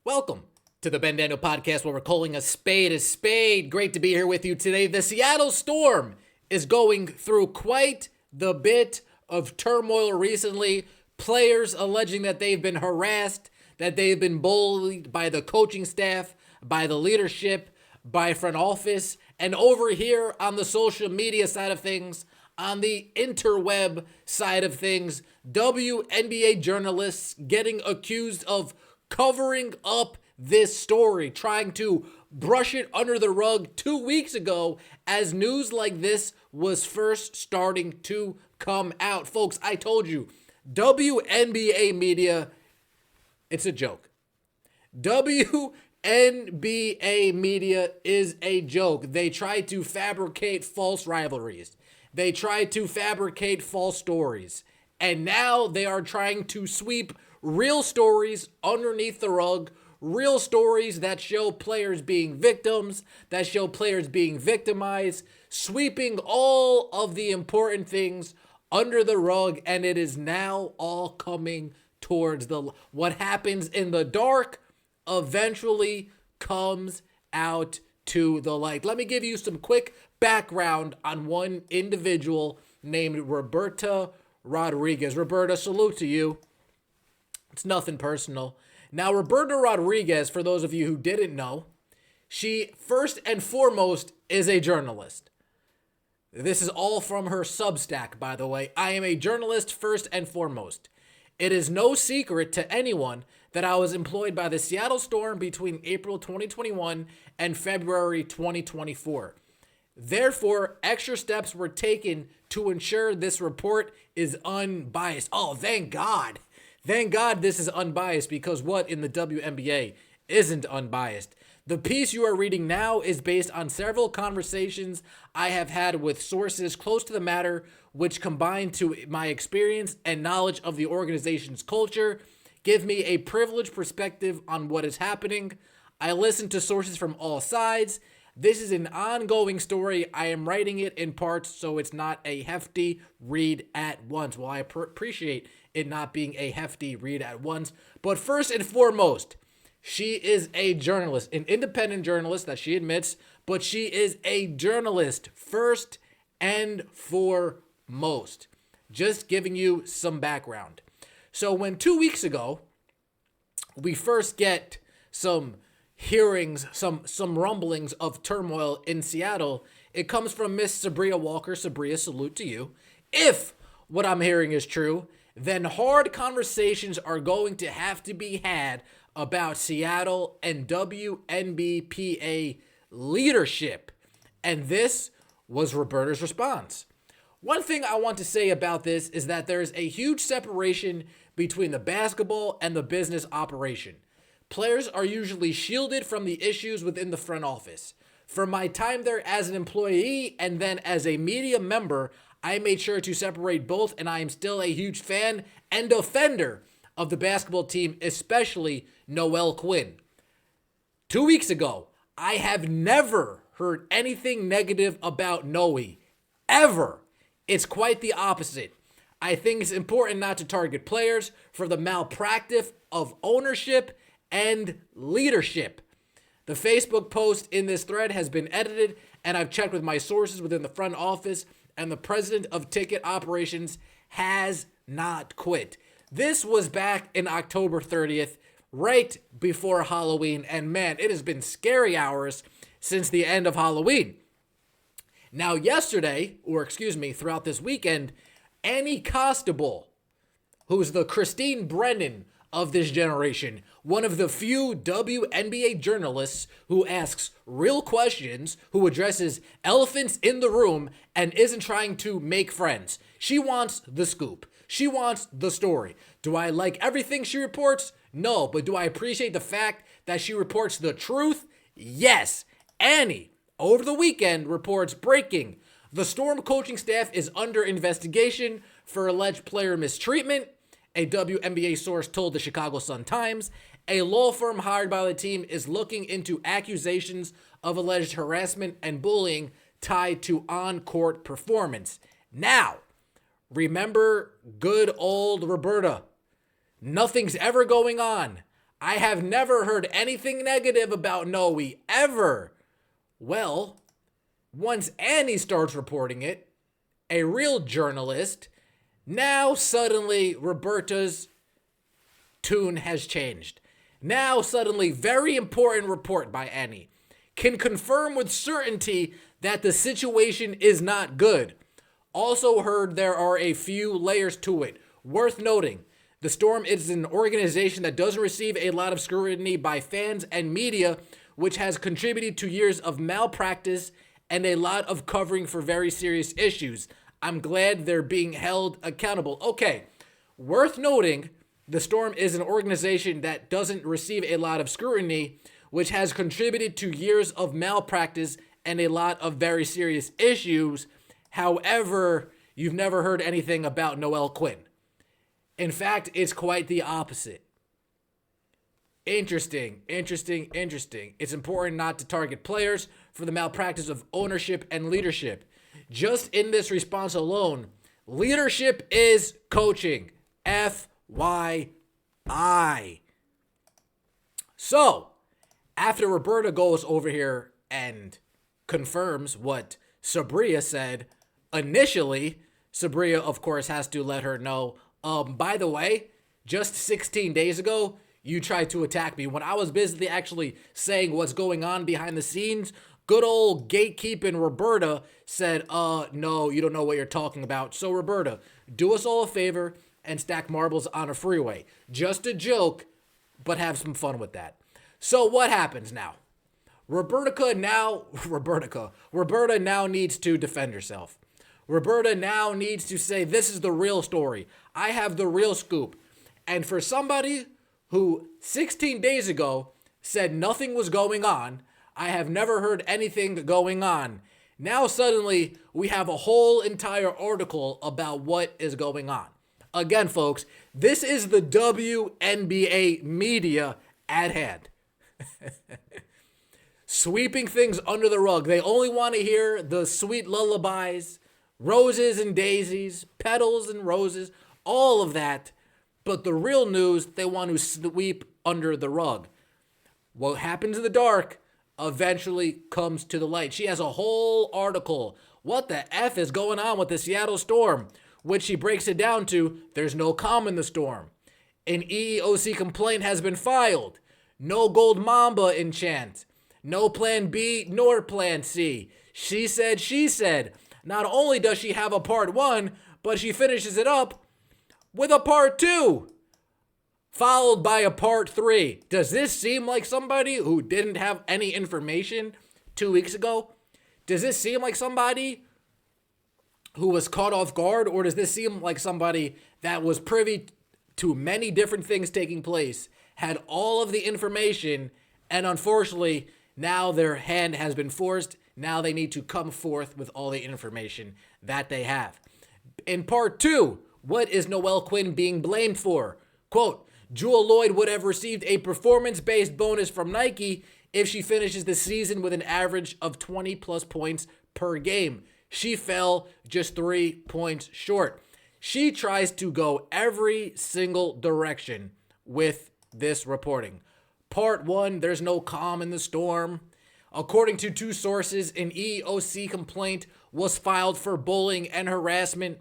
Welcome to the Ben Daniel Podcast, where we're calling a spade a spade. Great to be here with you today. The Seattle Storm is going through quite the bit of turmoil recently. Players alleging that they've been harassed, that they've been bullied by the coaching staff, by the leadership, by front office, and over here on the social media side of things, on the interweb side of things, WNBA journalists getting accused of covering up this story, trying to brush it under the rug 2 weeks ago as news like this was first starting to come out. Folks, I told you, WNBA media, it's a joke. WNBA media is a joke. They try to fabricate false rivalries. They try to fabricate false stories. And now they are trying to sweep real stories underneath the rug, real stories that show players being victims, that show players being victimized, sweeping all of the important things under the rug, and it is now all coming towards what happens in the dark eventually comes out to the light. Let me give you some quick background on one individual named Roberta Rodriguez. Roberta, salute to you. It's nothing personal. Now, Roberta Rodriguez, for those of you who didn't know, she first and foremost is a journalist. This is all from her Substack, by the way. I am a journalist first and foremost. It is no secret to anyone that I was employed by the Seattle Storm between April 2021 and February 2024. Therefore, extra steps were taken to ensure this report is unbiased. Oh, thank God. Thank God this is unbiased, because what in the WNBA isn't unbiased? The piece you are reading now is based on several conversations I have had with sources close to the matter, which combined to my experience and knowledge of the organization's culture, give me a privileged perspective on what is happening. I listen to sources from all sides. This is an ongoing story. I am writing it in parts, so it's not a hefty read at once. Well, I appreciate it not being a hefty read at once. But first and foremost, she is a journalist, an independent journalist that she admits, but she is a journalist first and foremost. Just giving you some background. So when 2 weeks ago, we first get some hearings, some rumblings of turmoil in Seattle, it comes from Miss Sabria Walker. Sabria, salute to you. If what I'm hearing is true, then hard conversations are going to have to be had about Seattle and WNBPA leadership. And this was Roberta's response. One thing I want to say about this is that there is a huge separation between the basketball and the business operation. Players are usually shielded from the issues within the front office. For my time there as an employee and then as a media member, I made sure to separate both, and I am still a huge fan and defender of the basketball team, especially Noelle Quinn. 2 weeks ago, I have never heard anything negative about Noe, ever. It's quite the opposite. I think it's important not to target players for the malpractice of ownership and leadership. The Facebook post in this thread has been edited, and I've checked with my sources within the front office, and the president of ticket operations has not quit. This was back in October 30th, right before Halloween, and man, it has been scary hours since the end of Halloween. Now yesterday, throughout this weekend, Annie Costable, who's the Christine Brennan of this generation, one of the few WNBA journalists who asks real questions, who addresses elephants in the room and isn't trying to make friends. She wants the scoop. She wants the story. Do I like everything she reports? No, but do I appreciate the fact that she reports the truth? Yes. Annie, over the weekend, reports breaking. The Storm coaching staff is under investigation for alleged player mistreatment. A WNBA source told the Chicago Sun-Times. A law firm hired by the team is looking into accusations of alleged harassment and bullying tied to on-court performance. Now, remember good old Roberta. Nothing's ever going on. I have never heard anything negative about Noe ever. Well, once Annie starts reporting it, a real journalist, now suddenly Roberta's tune has changed. Now suddenly, very important report by Annie can confirm with certainty that the situation is not good. Also heard there are a few layers to it. Worth noting, the Storm is an organization that doesn't receive a lot of scrutiny by fans and media, which has contributed to years of malpractice and a lot of covering for very serious issues. I'm glad they're being held accountable. Okay, worth noting, the Storm is an organization that doesn't receive a lot of scrutiny, which has contributed to years of malpractice and a lot of very serious issues. However, you've never heard anything about Noelle Quinn. In fact, it's quite the opposite. Interesting. It's important not to target players for the malpractice of ownership and leadership. Just in this response alone, leadership is coaching. FYI. So, after Roberta goes over here and confirms what Sabria said, initially, Sabria, of course, has to let her know, by the way, just 16 days ago, you tried to attack me. When I was busy actually saying what's going on behind the scenes, good old gatekeeping Roberta said, no, you don't know what you're talking about. So, Roberta, do us all a favor and stack marbles on a freeway. Just a joke, but have some fun with that. So, what happens now? Roberta now needs to defend herself. Roberta now needs to say, this is the real story. I have the real scoop. And for somebody who 16 days ago said nothing was going on, I have never heard anything going on. Now suddenly we have a whole entire article about what is going on. Again, folks, this is the WNBA media at hand. Sweeping things under the rug. They only want to hear the sweet lullabies, roses and daisies, petals and roses, all of that. But the real news, they want to sweep under the rug. What happens in the dark eventually comes to the light. She has a whole article. What the F is going on with the Seattle Storm? Which she breaks it down to, there's no calm in the Storm. An EEOC complaint has been filed. No gold mamba in chant. No plan B nor plan C. She said. Not only does she have a part 1, but she finishes it up with a part 2, followed by a part 3. Does this seem like somebody who didn't have any information 2 weeks ago? Does this seem like somebody who was caught off guard, or does this seem like somebody that was privy to many different things taking place, had all of the information, and unfortunately, now their hand has been forced. Now they need to come forth with all the information that they have. In part 2, what is Noelle Quinn being blamed for? Quote, Jewel Lloyd would have received a performance-based bonus from Nike if she finishes the season with an average of 20-plus points per game. She fell just 3 points short. She tries to go every single direction with this reporting. Part 1, there's no calm in the Storm. According to 2 sources, an EEOC complaint was filed for bullying and harassment.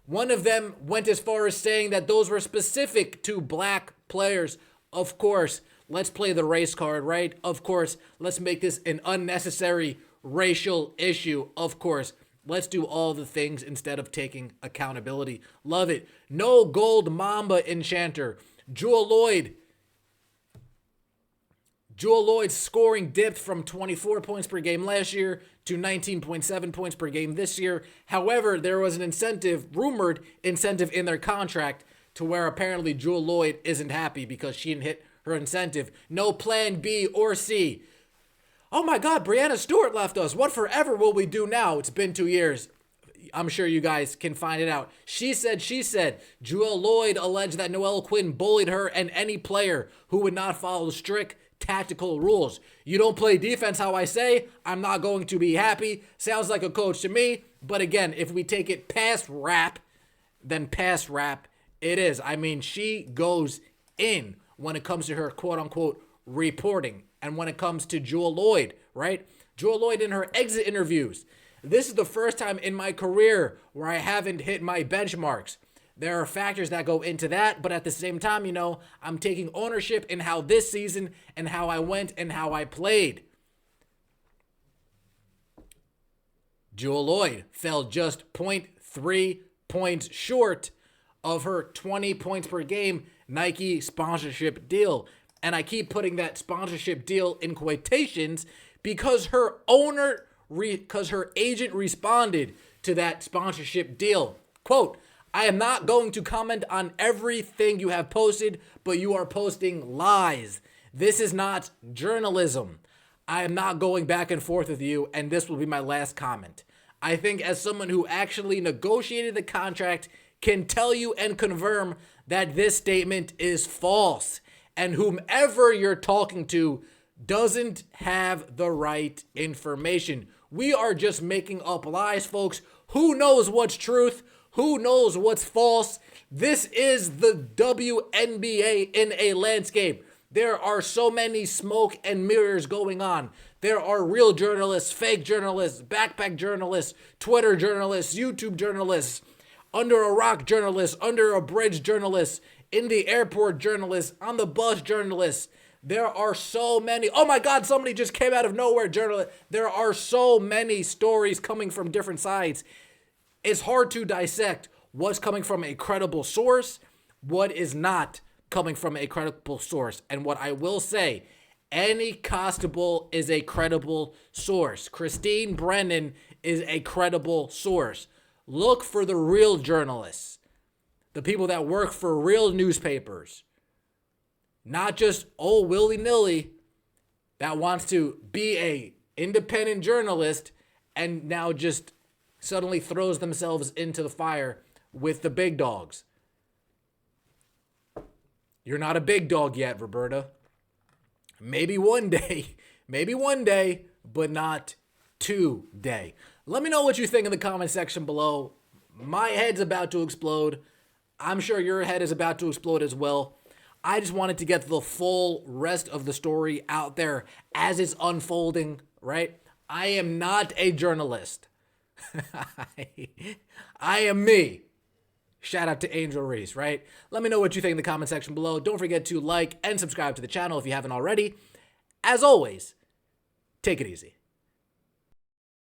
One of them went as far as saying that those were specific to black players. Of course, let's play the race card, right? Of course, let's make this an unnecessary racial issue. Of course, let's do all the things instead of taking accountability. Love it. No gold mamba enchanter. Jewel Lloyd's scoring dipped from 24 points per game last year to 19.7 points per game this year. However, there was an rumored incentive in their contract to where apparently Jewel Lloyd isn't happy because she didn't hit her incentive. No plan B or C. Oh my God, Brianna Stewart left us. What forever will we do now? It's been 2 years. I'm sure you guys can find it out. She said, Jewel Lloyd alleged that Noelle Quinn bullied her and any player who would not follow strict tactical rules. You don't play defense how I say, I'm not going to be happy. Sounds like a coach to me. But again, if we take it past rap, then past rap it is. I mean, she goes in when it comes to her quote unquote reporting. And when it comes to Jewel Lloyd, right? Jewel Lloyd in her exit interviews. This is the first time in my career where I haven't hit my benchmarks. There are factors that go into that, but at the same time, I'm taking ownership in how this season and how I went and how I played. Jewel Lloyd fell just 0.3 points short of her 20 points per game Nike sponsorship deal. And I keep putting that sponsorship deal in quotations because her agent responded to that sponsorship deal. Quote, "I am not going to comment on everything you have posted, but you are posting lies. This is not journalism. I am not going back and forth with you, and this will be my last comment. I think as someone who actually negotiated the contract can tell you and confirm that this statement is false. And whomever you're talking to doesn't have the right information. We are just making up lies, folks. Who knows what's truth? Who knows what's false? This is the WNBA in a landscape. There are so many smoke and mirrors going on. There are real journalists, fake journalists, backpack journalists, Twitter journalists, YouTube journalists, under a rock journalists, under a bridge journalists, in the airport journalists, on the bus journalists. There are so many. Oh my God, somebody just came out of nowhere journalists. There are so many stories coming from different sides. It's hard to dissect what's coming from a credible source, what is not coming from a credible source. And what I will say, Annie Costable is a credible source. Christine Brennan is a credible source. Look for the real journalists, the people that work for real newspapers, not just willy-nilly that wants to be a independent journalist and now just suddenly throws themselves into the fire with the big dogs. You're not a big dog yet, Roberta. Maybe one day, but not today. Let me know what you think in the comment section below. My head's about to explode. I'm sure your head is about to explode as well. I just wanted to get the full rest of the story out there as it's unfolding, right? I am not a journalist. I am me. Shout out to Angel Reese, right? Let me know what you think in the comment section below. Don't forget to like and subscribe to the channel if you haven't already. As always, take it easy.